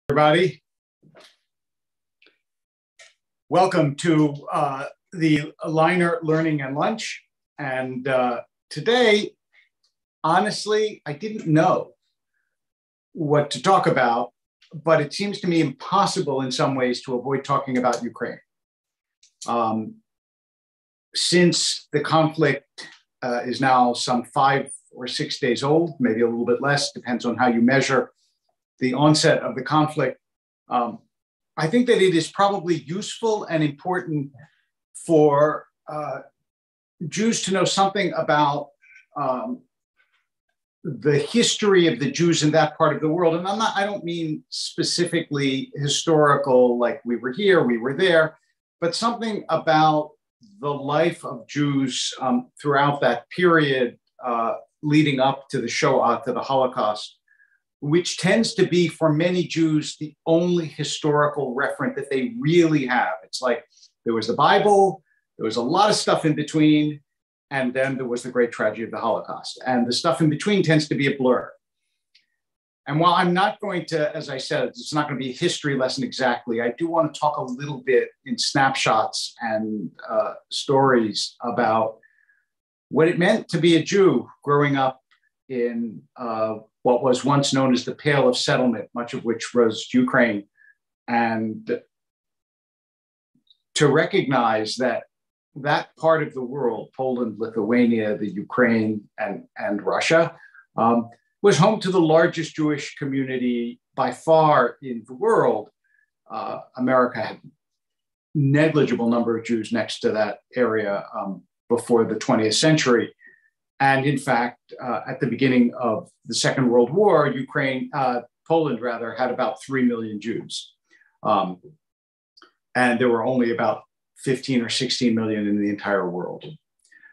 Everybody. Welcome to the Lainer Learning and Lunch. And today, honestly, I didn't know what to talk about, but it seems to me impossible in some ways to avoid talking about Ukraine. Since the conflict is now some 5 or 6 days old, maybe a little bit less, depends on how you measure the onset of the conflict, I think that it is probably useful and important for Jews to know something about the history of the Jews in that part of the world. And I don't mean specifically historical, like we were here, we were there, but something about the life of Jews throughout that period leading up to the Shoah, to the Holocaust, which tends to be for many Jews the only historical reference that they really have. It's like there was the Bible, there was a lot of stuff in between, and then there was the great tragedy of the Holocaust. And the stuff in between tends to be a blur. And while I'm not going to, as I said, it's not going to be a history lesson exactly, I do want to talk a little bit in snapshots and stories about what it meant to be a Jew growing up in what was once known as the Pale of Settlement, much of which was Ukraine, and to recognize that that part of the world, Poland, Lithuania, the Ukraine, and Russia, was home to the largest Jewish community by far in the world. America had negligible number of Jews next to that area before the 20th century. And in fact, at the beginning of the Second World War, Poland rather, had about 3 million Jews. And there were only about 15 or 16 million in the entire world.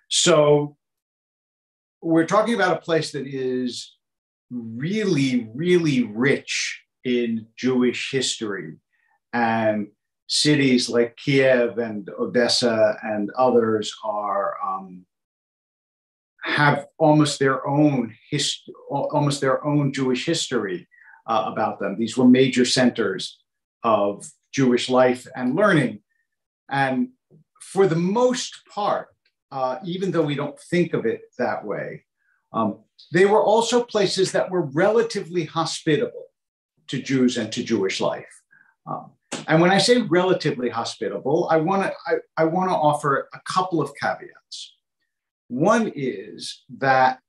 So we're talking about a place that is really, really rich in Jewish history. And cities like Kiev and Odessa and others have almost their own Jewish history about them. These were major centers of Jewish life and learning. And for the most part, even though we don't think of it that way, they were also places that were relatively hospitable to Jews and to Jewish life. And when I say relatively hospitable, I want to offer a couple of caveats. One is that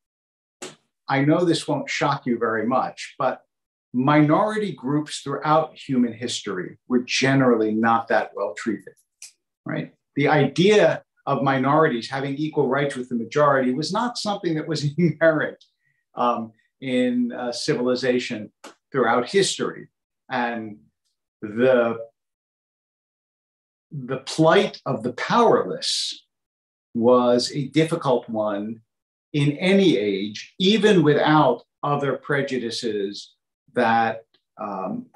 I know this won't shock you very much, but minority groups throughout human history were generally not that well treated, right? The idea of minorities having equal rights with the majority was not something that was inherent in civilization throughout history. And the plight of the powerless was a difficult one in any age, even without other prejudices that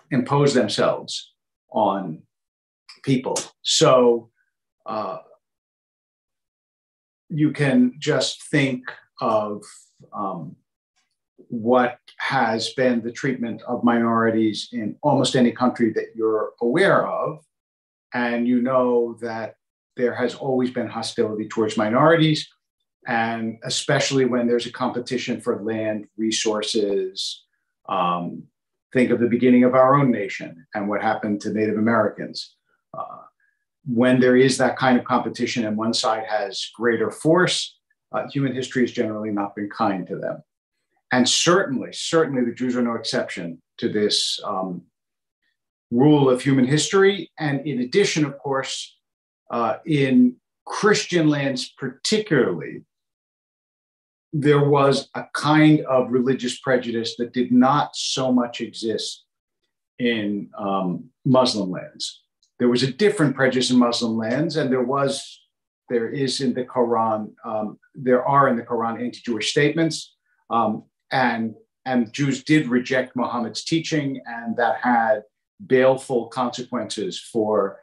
impose themselves on people. So you can just think of what has been the treatment of minorities in almost any country that you're aware of. And you know that there has always been hostility towards minorities, and especially when there's a competition for land, resources. Think of the beginning of our own nation and what happened to Native Americans. When there is that kind of competition and one side has greater force, human history has generally not been kind to them. And certainly the Jews are no exception to this rule of human history. And in addition, of course, in Christian lands particularly, there was a kind of religious prejudice that did not so much exist in Muslim lands. There was a different prejudice in Muslim lands, and there is in the Quran, there are in the Quran anti-Jewish statements, and Jews did reject Muhammad's teaching, and that had baleful consequences for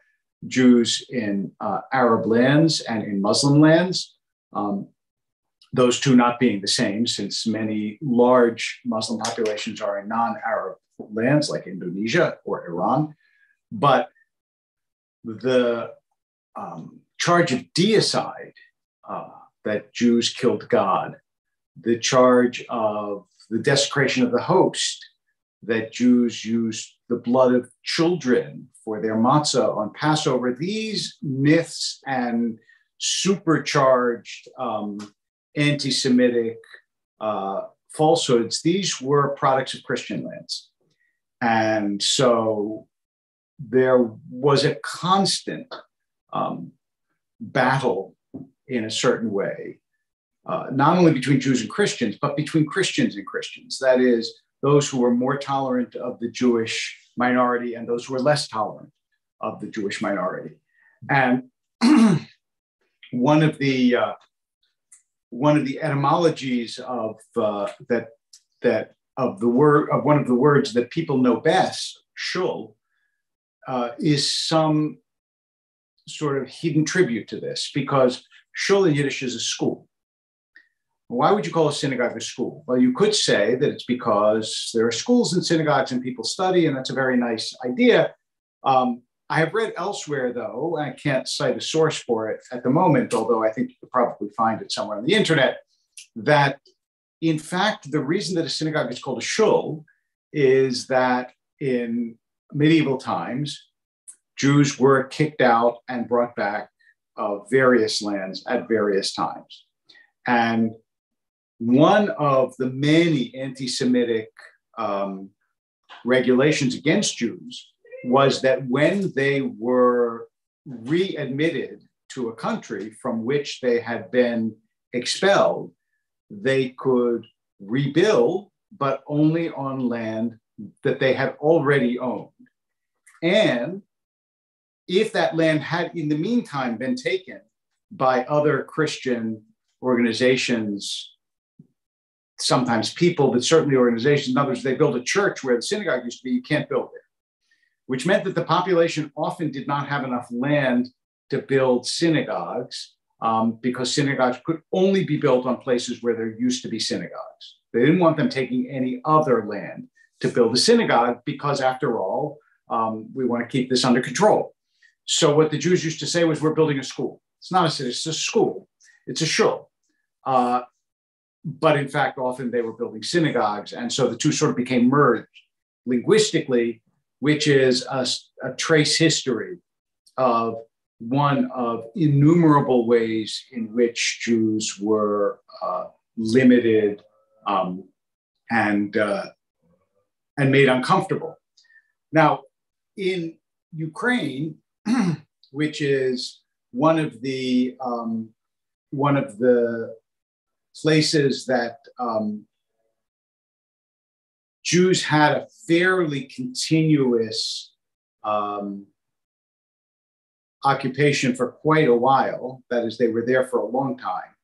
Jews in Arab lands and in Muslim lands, those two not being the same, since many large Muslim populations are in non-Arab lands like Indonesia or later on. But the charge of deicide, that Jews killed God, the charge of the desecration of the host, that Jews used the blood of children for their matzah on Passover, these myths and supercharged anti-Semitic falsehoods, these were products of Christian lands. And so there was a constant battle in a certain way, not only between Jews and Christians, but between Christians and Christians. That is, those who were more tolerant of the Jewish minority and those who were less tolerant of the Jewish minority. And one of the etymologies of one of the words that people know best, shul, is some sort of hidden tribute to this, because shul in Yiddish is a school. Why would you call a synagogue a school? Well, you could say that it's because there are schools and synagogues and people study, and that's a very nice idea. I have read elsewhere, though, and I can't cite a source for it at the moment, although I think you could probably find it somewhere on the internet, that in fact, the reason that a synagogue is called a shul is that in medieval times, Jews were kicked out and brought back of various lands at various times. And one of the many anti-Semitic regulations against Jews was that when they were readmitted to a country from which they had been expelled, they could rebuild, but only on land that they had already owned. And if that land had in the meantime been taken by other Christian organizations, sometimes people, but certainly organizations, in other words, they built a church where the synagogue used to be, you can't build there, which meant that the population often did not have enough land to build synagogues, because synagogues could only be built on places where there used to be synagogues. They didn't want them taking any other land to build a synagogue because, after all, we want to keep this under control. So what the Jews used to say was, we're building a school. It's not a city, it's a school. It's a shul. But in fact, often they were building synagogues. And so the two sort of became merged linguistically, which is a trace history of one of innumerable ways in which Jews were limited and made uncomfortable. Now, in Ukraine, which is one of the places that Jews had a fairly continuous occupation for quite a while. That is, they were there for a long time.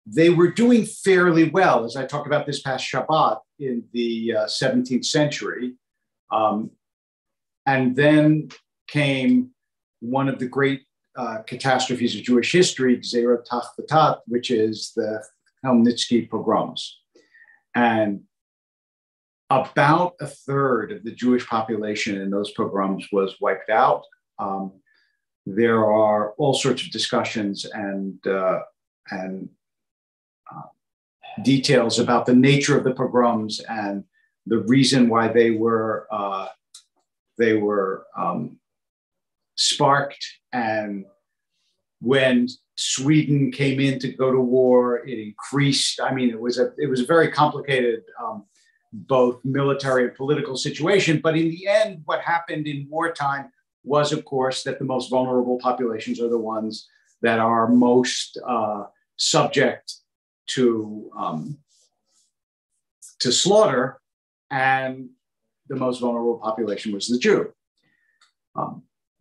They were doing fairly well, as I talked about this past Shabbat, in the 17th century. And then came one of the great catastrophes of Jewish history, Gzeirat Tachvatat, which is the Chmelnytsky pogroms. And about a third of the Jewish population in those pogroms was wiped out. There are all sorts of discussions and details about the nature of the pogroms and the reason why they were sparked. And when Sweden came in to go to war, it increased. I mean, it was a very complicated both military and political situation. But in the end, what happened in wartime was, of course, that the most vulnerable populations are the ones that are most subject to slaughter, and the most vulnerable population was the Jew.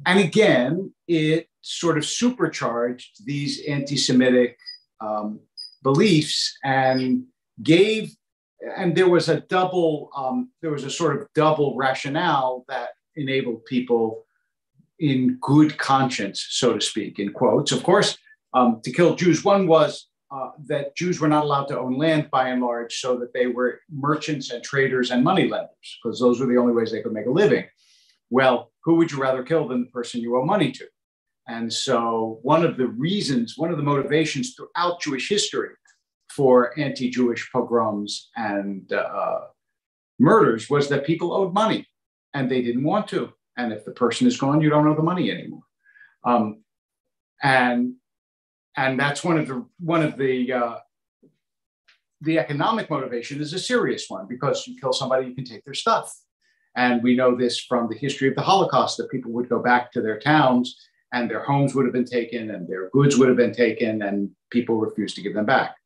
And again, it sort of supercharged these anti-Semitic beliefs and there was a sort of double rationale that enabled people in good conscience, so to speak, in quotes, of course, to kill Jews. One was that Jews were not allowed to own land by and large, so that they were merchants and traders and money lenders, because those were the only ways they could make a living. Well, who would you rather kill than the person you owe money to? And so one of the motivations throughout Jewish history for anti-Jewish pogroms and murders was that people owed money and they didn't want to. And if the person is gone, you don't owe the money anymore. And that's one of the economic motivation is a serious one, because you kill somebody, you can take their stuff. And we know this from the history of the Holocaust, that people would go back to their towns and their homes would have been taken and their goods would have been taken, and people refused to give them back.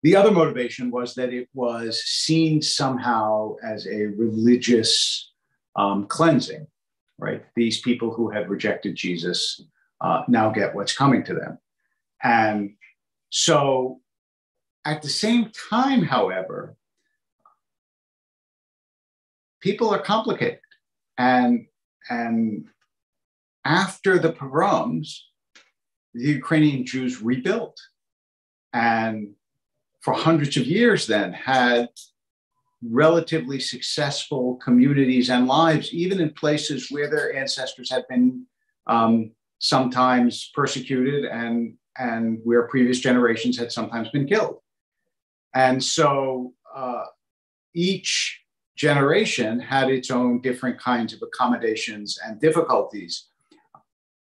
The other motivation was that it was seen somehow as a religious cleansing, right? These people who had rejected Jesus now get what's coming to them. And so at the same time, however, people are complicated. And after the pogroms, the Ukrainian Jews rebuilt, and for hundreds of years then had relatively successful communities and lives, even in places where their ancestors had been sometimes persecuted and where previous generations had sometimes been killed. And so each generation had its own different kinds of accommodations and difficulties.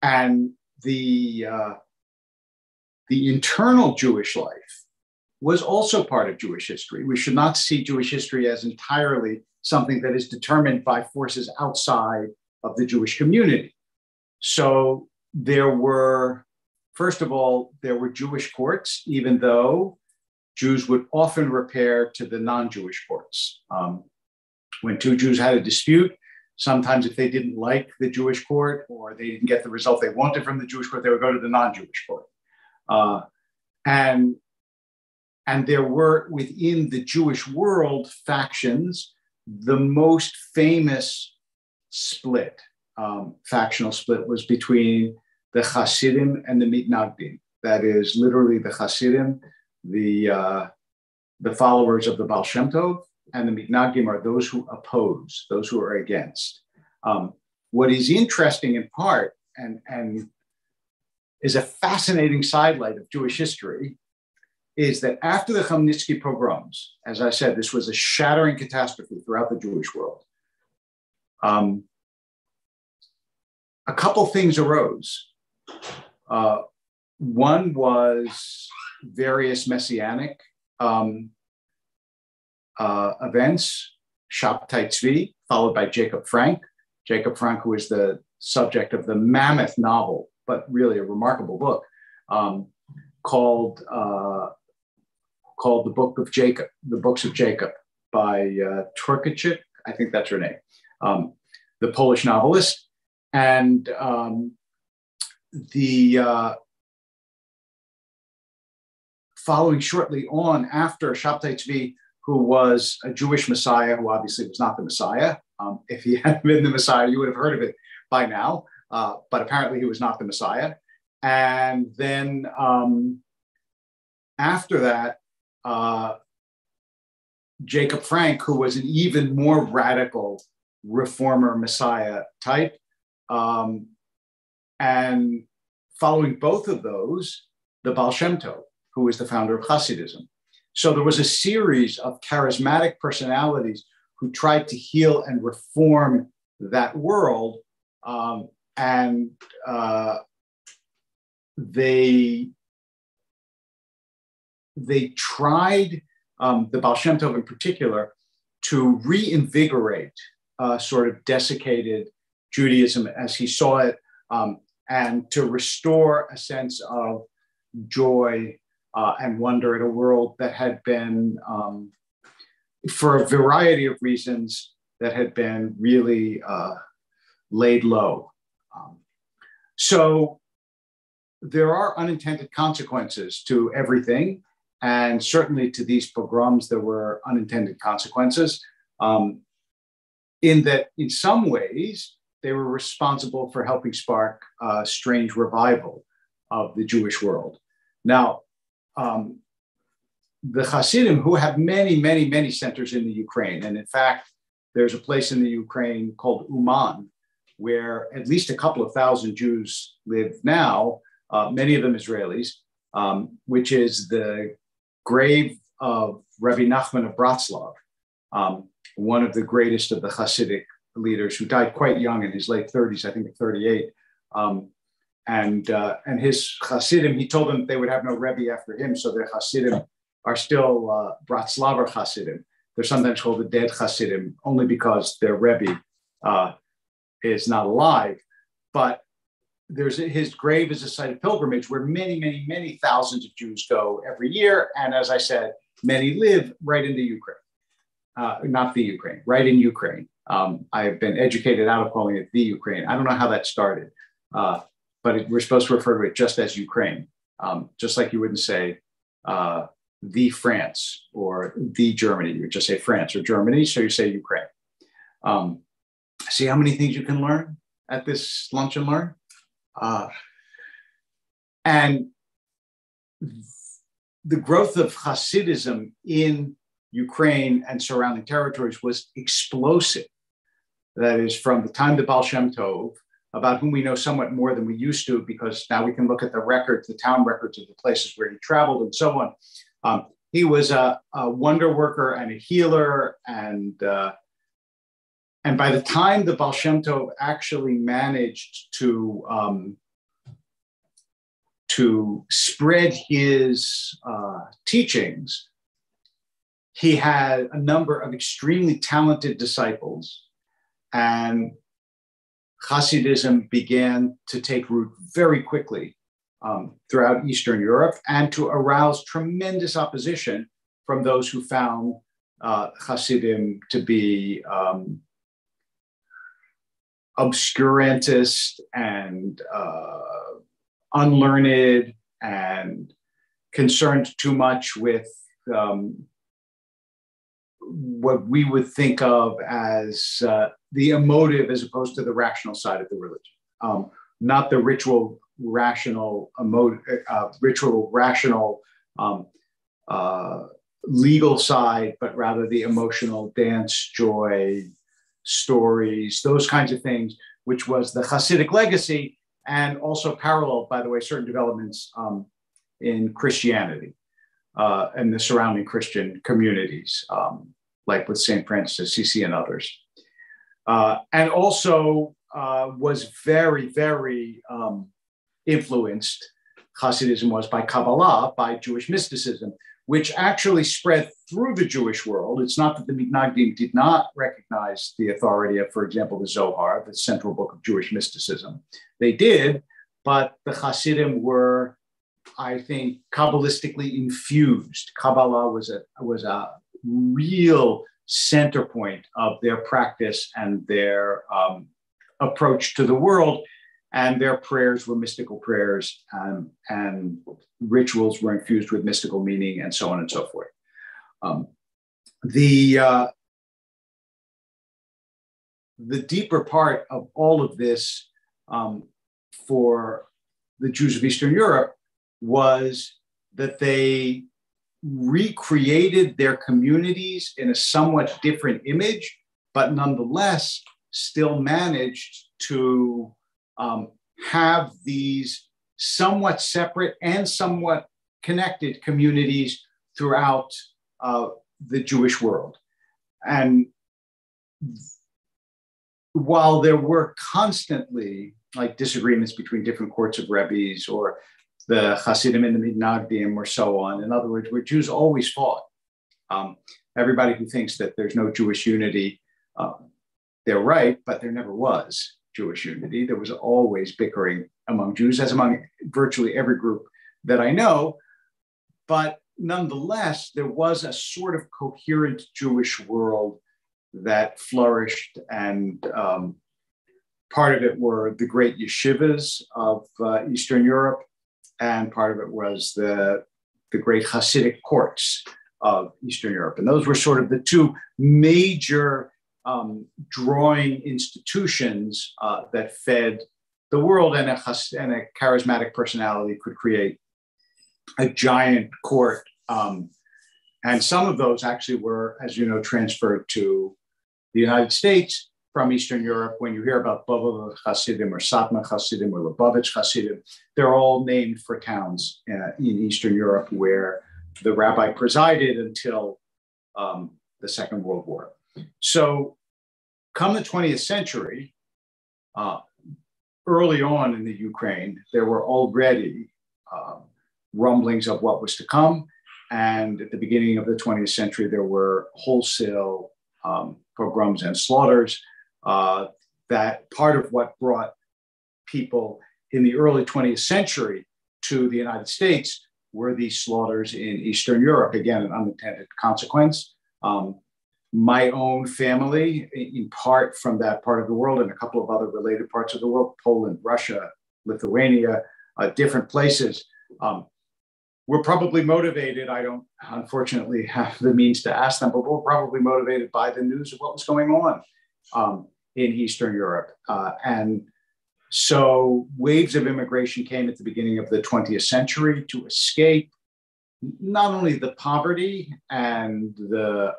And the internal Jewish life was also part of Jewish history. We should not see Jewish history as entirely something that is determined by forces outside of the Jewish community. So there were, first of all, there were Jewish courts, even though Jews would often repair to the non-Jewish courts. When two Jews had a dispute, sometimes if they didn't like the Jewish court or they didn't get the result they wanted from the Jewish court, they would go to the non-Jewish court. And there were within the Jewish world factions. The most famous split, factional split, was between the Hasidim and the Mitnagdim. That is literally the Hasidim, the followers of the Baal Shem Tov, and the Mitnagdim are those who oppose, those who are against. What is interesting in part, and is a fascinating sidelight of Jewish history, is that after the Chmelnytsky pogroms, as I said, this was a shattering catastrophe throughout the Jewish world. A couple things arose. One was various messianic events, Shabtai Tzvi, followed by Jacob Frank. Jacob Frank, who is the subject of the mammoth novel, but really a remarkable book, called The Book of Jacob, The Books of Jacob, by Turkachik, I think that's her name, the Polish novelist. And following shortly on after Shabtai Tzvi, who was a Jewish Messiah, who obviously was not the Messiah. If he had been the Messiah, you would have heard of it by now, but apparently he was not the Messiah. And then after that, Jacob Frank, who was an even more radical reformer Messiah type. And following both of those, the Baal Shem Tov, who was the founder of Hasidism. So there was a series of charismatic personalities who tried to heal and reform that world. And they tried, the Baal Shem Tov in particular, to reinvigorate sort of desiccated Judaism as he saw it, and to restore a sense of joy and wonder in a world that had been, for a variety of reasons, that had been really laid low. So there are unintended consequences to everything. And certainly to these pogroms, there were unintended consequences, in that in some ways, they were responsible for helping spark a strange revival of the Jewish world. Now, the Hasidim, who have many, many, many centers in the Ukraine, and in fact, there's a place in the Ukraine called Uman, where at least a couple of thousand Jews live now, many of them Israelis, which is the grave of Rabbi Nahum of Bratslav, one of the greatest of the Hasidic leaders, who died quite young in his late 30s, I think at 38. And his Hasidim, he told them they would have no Rebbe after him, so their Hasidim are still Bratslaver Hasidim. They're sometimes called the dead Hasidim, only because their Rebbe is not alive. But his grave is a site of pilgrimage where many, many, many thousands of Jews go every year. And as I said, many live right in the Ukraine. Not the Ukraine, right in Ukraine. I have been educated out of calling it the Ukraine. I don't know how that started, but we're supposed to refer to it just as Ukraine, just like you wouldn't say the France or the Germany. You would just say France or Germany, so you say Ukraine. See how many things you can learn at this Lunch and Learn? And the growth of Hasidism in Ukraine and surrounding territories was explosive. That is, from the time of the Baal Shem Tov, about whom we know somewhat more than we used to, because now we can look at the records, the town records of the places where he traveled and so on. He was a wonder worker and a healer, and by the time the Baal Shem Tov actually managed to spread his teachings, he had a number of extremely talented disciples, and Hasidism began to take root very quickly throughout Eastern Europe, and to arouse tremendous opposition from those who found Hasidim to be obscurantist and unlearned and concerned too much with what we would think of as the emotive as opposed to the rational side of the religion, not the ritual, rational, legal side, but rather the emotional dance, joy, stories, those kinds of things, which was the Hasidic legacy, and also paralleled, by the way, certain developments in Christianity and the surrounding Christian communities, like with St. Francis Assisi and others. And also was very, very influenced, Hasidism was, by Kabbalah, by Jewish mysticism, which actually spread through the Jewish world. It's not that the Mitnagdim did not recognize the authority of, for example, the Zohar, the central book of Jewish mysticism. They did, but the Hasidim were, I think, Kabbalistically infused. Kabbalah was a real center point of their practice and their approach to the world, and their prayers were mystical prayers, and rituals were infused with mystical meaning, and so on and so forth. The deeper part of all of this for the Jews of Eastern Europe was that they recreated their communities in a somewhat different image, but nonetheless still managed to have these somewhat separate and somewhat connected communities throughout the Jewish world. And while there were constantly like disagreements between different courts of Rebbes or the Hasidim and the Mitnagdim or so on, in other words, where Jews always fought. Everybody who thinks that there's no Jewish unity, they're right, but there never was Jewish unity. There was always bickering among Jews, as among virtually every group that I know. But nonetheless, there was a sort of coherent Jewish world that flourished, and part of it were the great yeshivas of Eastern Europe, and part of it was the great Hasidic courts of Eastern Europe. And those were sort of the two major drawing institutions that fed the world, and a charismatic personality could create a giant court. And some of those actually were, as you know, transferred to the United States from Eastern Europe. When you hear about Bobov Hasidim or Satmar Hasidim or Lubavitch Hasidim, they're all named for towns in Eastern Europe where the rabbi presided until the Second World War. So come the 20th century, early on in the Ukraine, there were already rumblings of what was to come. And at the beginning of the 20th century, there were wholesale pogroms and slaughters. That part of what brought people in the early 20th century to the United States were these slaughters in Eastern Europe. Again, an unintended consequence. My own family, in part from that part of the world and a couple of other related parts of the world, Poland, Russia, Lithuania, different places, we're probably motivated. I don't, unfortunately, have the means to ask them, but we're probably motivated by the news of what was going on in Eastern Europe. And so waves of immigration came at the beginning of the 20th century to escape not only the poverty and the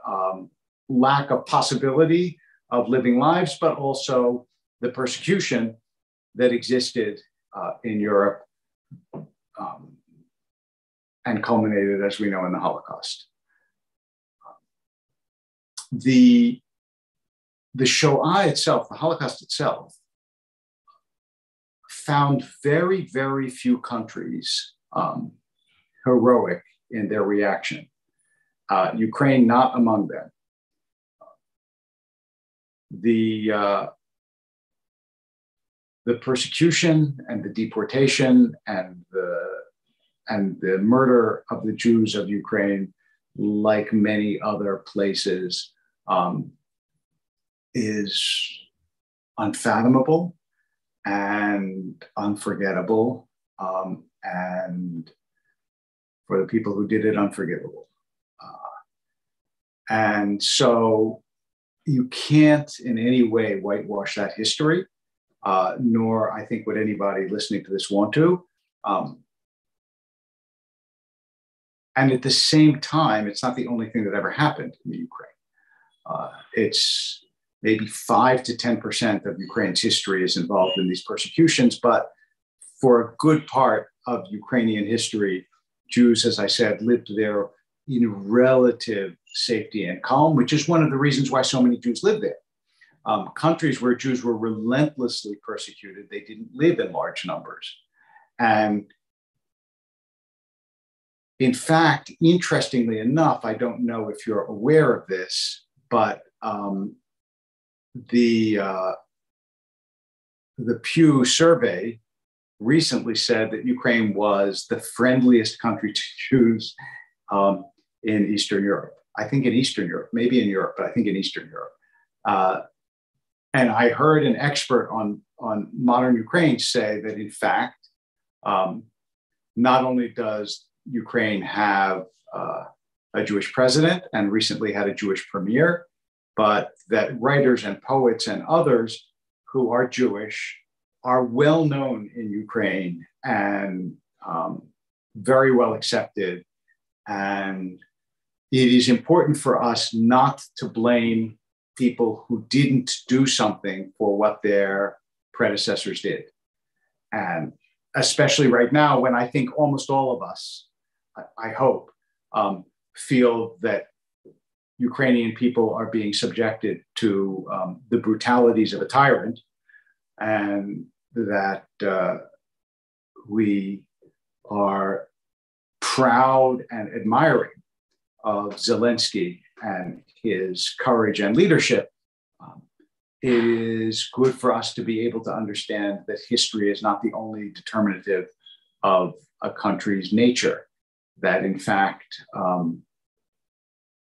lack of possibility of living lives, but also the persecution that existed in Europe and culminated, as we know, in the Holocaust. The Shoah itself, the Holocaust itself, found very, very few countries heroic in their reaction. Ukraine not among them. The persecution and the deportation and the murder of the Jews of Ukraine, like many other places, is unfathomable and unforgettable, and for the people who did it, unforgivable. And so you can't in any way whitewash that history, nor I think would anybody listening to this want to. And at the same time, it's not the only thing that ever happened in the Ukraine. It's maybe 5 to 10% of Ukraine's history is involved in these persecutions, but for a good part of Ukrainian history, Jews, as I said, lived there in relative safety and calm, which is one of the reasons why so many Jews live there. Countries where Jews were relentlessly persecuted, they didn't live in large numbers. And in fact, interestingly enough, I don't know if you're aware of this, but the Pew survey recently said that Ukraine was the friendliest country to Jews in Eastern Europe. I think in Eastern Europe, maybe in Europe, but I think in Eastern Europe. And I heard an expert on modern Ukraine say that, in fact, not only does Ukraine have a Jewish president and recently had a Jewish premier, but that writers and poets and others who are Jewish are well known in Ukraine and very well accepted. And it is important for us not to blame people who didn't do something for what their predecessors did. And especially right now, when I think almost all of us, I hope, feel that Ukrainian people are being subjected to the brutalities of a tyrant, and that we are proud and admiring of Zelensky and his courage and leadership. It is good for us to be able to understand that history is not the only determinative of a country's nature, that in fact,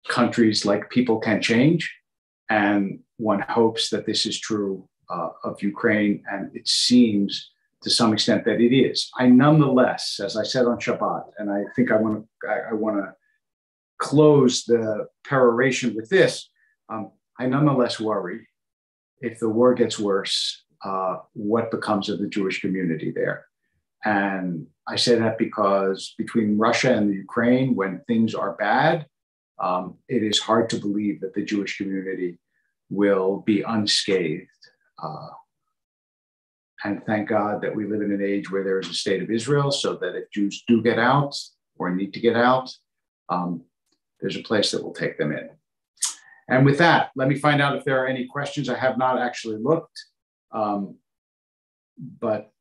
countries like people can change. And one hopes that this is true of Ukraine, and it seems to some extent that it is. I nonetheless, as I said on Shabbat, and I think I want to close the peroration with this, I nonetheless worry if the war gets worse, what becomes of the Jewish community there? And I say that because between Russia and the Ukraine, when things are bad, it is hard to believe that the Jewish community will be unscathed. And thank God that we live in an age where there is a state of Israel, so that if Jews do get out or need to get out, there's a place that will take them in. And with that, let me find out if there are any questions. I have not actually looked, but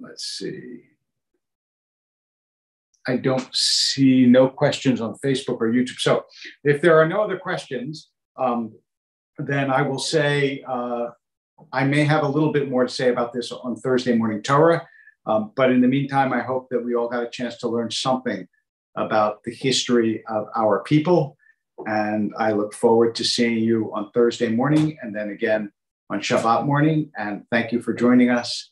let's see. I don't see no questions on Facebook or YouTube. So if there are no other questions, then I will say, I may have a little bit more to say about this on Thursday Morning Torah. But in the meantime, I hope that we all got a chance to learn something about the history of our people. And I look forward to seeing you on Thursday morning and then again on Shabbat morning. And thank you for joining us.